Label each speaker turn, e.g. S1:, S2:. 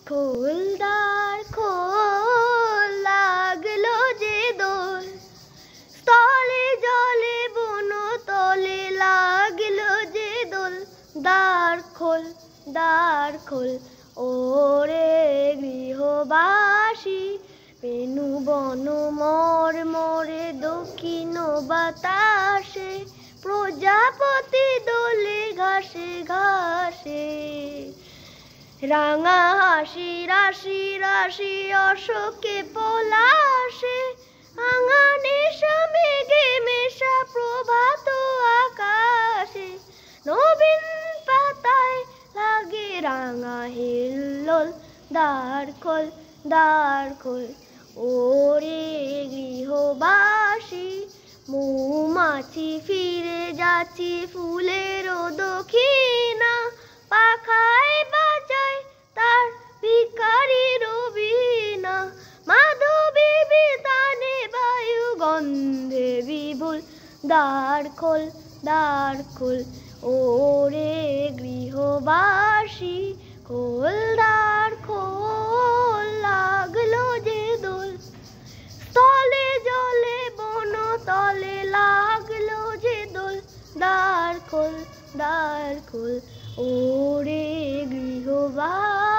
S1: খোলদার খোল লাগলো যে দোল, স্থলে জলে বন তলে লাগলো যে দোল। দ্বার খোল ওরে গৃহবাসী, বেনু বন মর্মরে দক্ষিণ বাতাসে, প্রজাপতি দোলে ঘাসে ঘাসে। রাঙা হাসি রাশি রাশি অশোকে পলাশে, আঙা নেশা মেঘে মেশা প্রভাত আকাশে। নবীন পাতায় লাগে রাঙা হিল্লোল, দ্বার খোল ওরে গৃহবাসী। মৌমাছি ফিরে যাচ্ছি ফুলের দক্ষিণা, পাখায় বাজায় তার ভিখারির বীণা। মাধবী বিতানে বায়ু গন্ধে বিপুল, দ্বার খোল ওরে গৃহবাসী। খোলদার খোল লাগলো যে দোল, স্থলে জলে বন তলে লাগলো যে দোল। দ্বার খোল ওরে গৃহবাসী।